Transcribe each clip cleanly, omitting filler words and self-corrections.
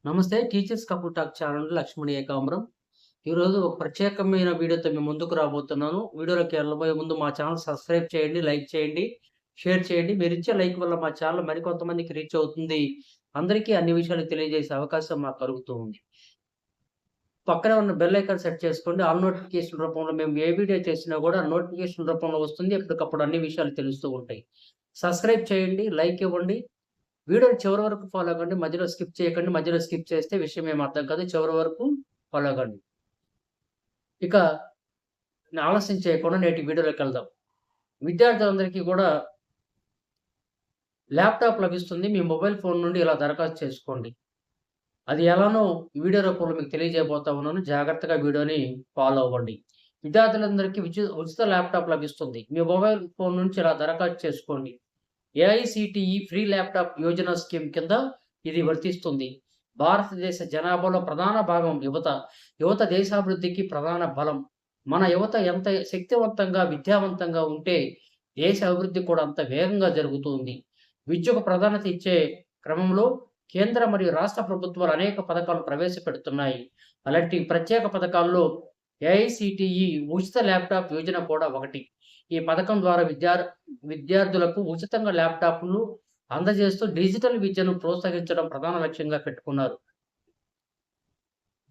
నమస్తే. Teachers couple talk channel Lakshman Ekambaram. ఈరోజు ఒక ప్రత్యేకమైన వీడియోతో మీ ముందుకు రాబోతున్నాను. వీడియోలోకి వెళ్ళబోయే ముందు మా ఛానల్ సబ్స్క్రైబ్ చేయండి, లైక్ చేయండి, షేర్ చేయండి. మీరిచ్చే లైక్ వల్ల మా ఛానల్ మరికొంతమందికి రీచ్ అవుతుంది. అందరికీ అన్ని విషయాలు తెలియజేసే అవకాశం మాకు కలుగుతూ ఉంది. పక్కనే ఉన్న బెల్ ఐకాన్ సెట్ చేసుకోండి. ఆల్ నోటిఫికేషన్ రూపంలో మేము ఏ వీడియో చేసినా కూడా నోటిఫికేషన్ రూపంలో వస్తుంది. ఎప్పటికప్పుడు అన్ని విషయాలు తెలుస్తూ ఉంటాయి. సబ్స్క్రైబ్ చేయండి, లైక్ ఇవ్వండి. వీడియోని చివరి వరకు ఫాలో అవ్వండి. మధ్యలో స్కిప్ చేయకండి. మధ్యలో స్కిప్ చేస్తే విషయం ఏమి అర్థం కాదు. చివరి వరకు ఫాలో అవ్వండి. ఇక ఆలస్యం చేయకుండా నేటి వీడియోలోకి వెళ్దాం. విద్యార్థులందరికీ కూడా ల్యాప్‌టాప్ లభిస్తుంది. మీ మొబైల్ ఫోన్ నుండి ఇలా దరఖాస్తు చేసుకోండి. అది ఎలానో ఈ వీడియో రూపంలో మీకు తెలియజేయబోతా ఉన్నాను. జాగ్రత్తగా వీడియోని ఫాలో అవ్వండి. విద్యార్థులందరికీ ఉచిత ల్యాప్‌టాప్ లభిస్తుంది. మీ మొబైల్ ఫోన్ నుంచి ఇలా దరఖాస్తు చేసుకోండి. AICTE free laptop Yojana scheme కింద ఇది వర్తిస్తుంది. భారతదేశ జనాభాలో ప్రధాన భాగం యువత. యువత దేశాభివృద్ధికి ప్రధాన బలం. మన యువత ఎంత శక్తివంతంగా, విద్యావంతంగా ఉంటే దేశ అభివృద్ధి కూడా అంత వేగంగా జరుగుతుంది. విద్యకు ప్రాధాన్యత ఇచ్చే క్రమంలో కేంద్ర మరియు రాష్ట్ర ప్రభుత్వాలు అనేక పథకాలు ప్రవేశపెడుతున్నాయి. అలాంటి ప్రత్యేక పథకాల్లో ఏఐసిటిఈ ఉచిత ల్యాప్‌టాప్ యోజన కూడా ఒకటి. ఈ పథకం ద్వారా విద్యార్థులకు ఉచితంగా ల్యాప్‌టాప్‌లు అందజేస్తూ డిజిటల్ విద్యను ప్రోత్సహించడం ప్రధాన లక్ష్యంగా పెట్టుకున్నారు.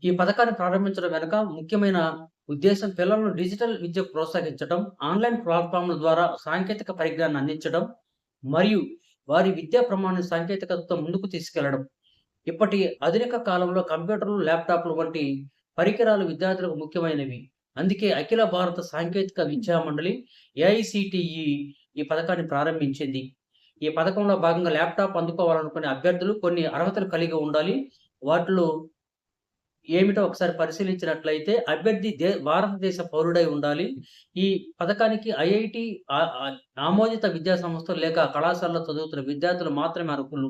ఈ పథకాన్ని ప్రారంభించడం వెనుక ముఖ్యమైన ఉద్దేశం పిల్లలను డిజిటల్ విద్యకు ప్రోత్సహించడం, ఆన్‌లైన్ ప్లాట్‌ఫామ్‌ల ద్వారా సాంకేతిక పరిజ్ఞానాన్ని అందించడం మరియు వారి విద్యా ప్రమాణాన్ని సాంకేతికతతో ముందుకు తీసుకెళ్లడం. ఇప్పటి ఆధునిక కాలంలో కంప్యూటర్లు, ల్యాప్‌టాప్‌లు వంటి పరికరాలు విద్యార్థులకు ముఖ్యమైనవి. అందుకే అఖిల భారత సాంకేతిక విద్యా మండలి ఏఐసిటిఈ ఈ పథకాన్ని ప్రారంభించింది. ఈ పథకంలో భాగంగా ల్యాప్‌టాప్ అందుకోవాలనుకునే అభ్యర్థులు కొన్ని అర్హతలు కలిగి ఉండాలి. వాటిలో ఏమిటో ఒకసారి పరిశీలించినట్లయితే అభ్యర్థి భారతదేశ పౌరుడై ఉండాలి. ఈ పథకానికి ఐఐటీ ఆమోదిత విద్యా సంస్థలు లేక కళాశాలలో చదువుతున్న విద్యార్థులు మాత్రమే అర్హులు.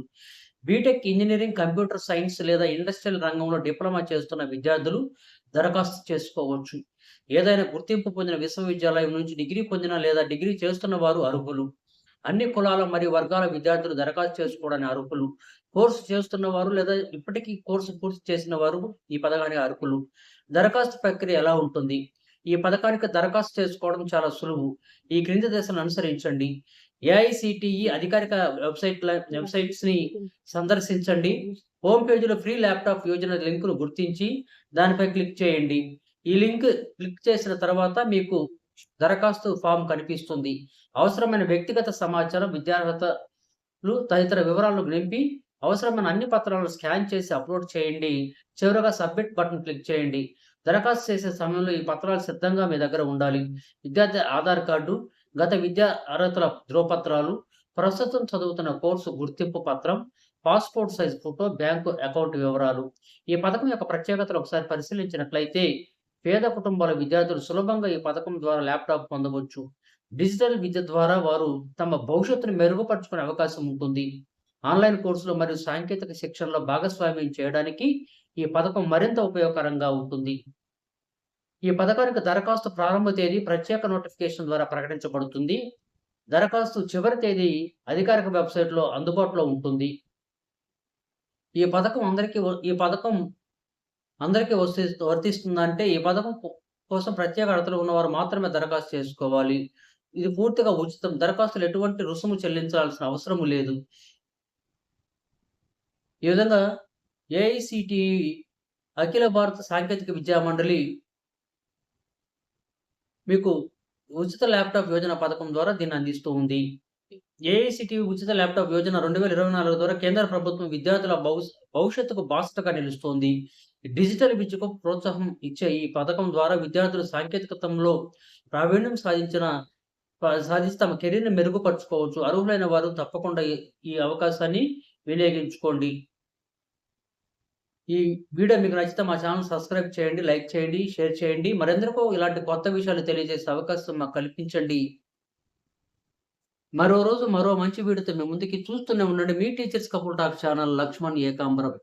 బీటెక్, ఇంజినీరింగ్, కంప్యూటర్ సైన్స్ లేదా ఇండస్ట్రియల్ రంగంలో డిప్లొమా చేస్తున్న విద్యార్థులు దరఖాస్తు చేసుకోవచ్చు. ఏదైనా గుర్తింపు పొందిన విశ్వవిద్యాలయం నుంచి డిగ్రీ పొందిన లేదా డిగ్రీ చేస్తున్న వారు అర్హులు. అన్ని కులాల మరియు వర్గాల విద్యార్థులు దరఖాస్తు చేసుకోవడానికి అర్హులు. కోర్సు చేస్తున్న వారు లేదా ఇప్పటికీ కోర్సు పూర్తి చేసిన వారు ఈ పథకానికి అర్హులు. దరఖాస్తు ప్రక్రియ ఎలా ఉంటుంది? ఈ పథకానికి దరఖాస్తు చేసుకోవడం చాలా సులువు. ఈ క్రింది దశలను అనుసరించండి. ఏఐసిటిఈ అధికారిక వెబ్‌సైట్స్‌ని సందర్శించండి. హోమ్ పేజ్‌లో ఫ్రీ ల్యాప్‌టాప్ యోజన లింక్‌ను గుర్తించి దానిపై క్లిక్ చేయండి. ఈ లింక్ క్లిక్ చేసిన తర్వాత మీకు దరఖాస్తు ఫామ్ కనిపిస్తుంది. అవసరమైన వ్యక్తిగత సమాచారం, విద్యార్హతలు తదితర వివరాలను నింపి అవసరమైన అన్ని పత్రాలను స్కాన్ చేసి అప్‌లోడ్ చేయండి. చివరగా సబ్మిట్ బటన్ క్లిక్ చేయండి. దరఖాస్తు చేసే సమయంలో ఈ పత్రాలు సిద్ధంగా మీ దగ్గర ఉండాలి. విద్యార్థి ఆధార్ కార్డు, గత విద్యా అర్హతల ధృవపత్రాలు, ప్రస్తుతం చదువుతున్న కోర్సు గుర్తింపు పత్రం, passport size photo, bank account వివరాలు. ఈ పథకం యొక్క ప్రత్యేకతలు ఒకసారి పరిశీలించినట్లయితే పేద కుటుంబాల విద్యార్థులు సులభంగా ఈ పథకం ద్వారా ల్యాప్‌టాప్ పొందవచ్చు. డిజిటల్ విద్య ద్వారా వారు తమ భవిష్యత్తును మెరుగుపరుచుకునే అవకాశం ఉంటుంది. ఆన్‌లైన్ కోర్సులు మరియు సాంకేతిక శిక్షణలో భాగస్వామ్యం చేయడానికి ఈ పథకం మరింత ఉపయోగకరంగా ఉంటుంది. ఈ పథకానికి దరఖాస్తు ప్రారంభ తేదీ ప్రత్యేక నోటిఫికేషన్ ద్వారా ప్రకటించబడుతుంది. దరఖాస్తు చివరి తేదీ అధికారిక వెబ్‌సైట్‌లో అందుబాటులో ఉంటుంది. ఈ పథకం అందరికీ వర్తిస్తుందంటే ఈ పథకం కోసం ప్రత్యేక అర్హతలు ఉన్నవారు మాత్రమే దరఖాస్తు చేసుకోవాలి. ఇది పూర్తిగా ఉచితం. దరఖాస్తులు ఎటువంటి రుసుము చెల్లించాల్సిన అవసరం లేదు. ఈ విధంగా ఏఐసిటిఈ అఖిల భారత సాంకేతిక విద్యా మండలి మీకు ఉచిత ల్యాప్‌టాప్ యోజన పథకం ద్వారా దీన్ని అందిస్తూ ఉంది. ఏఐసిటిఈ ఉచిత ల్యాప్‌టాప్ యోజన 2024 ద్వారా కేంద్ర ప్రభుత్వం విద్యార్థుల భవిష్యత్తుకు బాసటగా నిలుస్తోంది. డిజిటల్ విద్యకు ప్రోత్సాహం ఇచ్చే ఈ పథకం ద్వారా విద్యార్థులు సాంకేతికతంలో ప్రావీణ్యం సాధించి తమ కెరీర్‌ని మెరుగుపరుచుకోవచ్చు. అర్హులైన వారు తప్పకుండా ఈ అవకాశాన్ని వినియోగించుకోండి. ఈ వీడియో మీకు నచ్చితే మా ఛానల్ సబ్స్క్రైబ్ చేయండి, లైక్ చేయండి, షేర్ చేయండి. మరెందరికో ఇలాంటి కొత్త విషయాలు తెలియజేసే అవకాశం మాకు కల్పించండి. మరో రోజు మరో మంచి వీడియోతో మీ ముందుకి చూస్తూనే ఉండండి. మీ teachers couple talk channel Lakshman Ekambaram.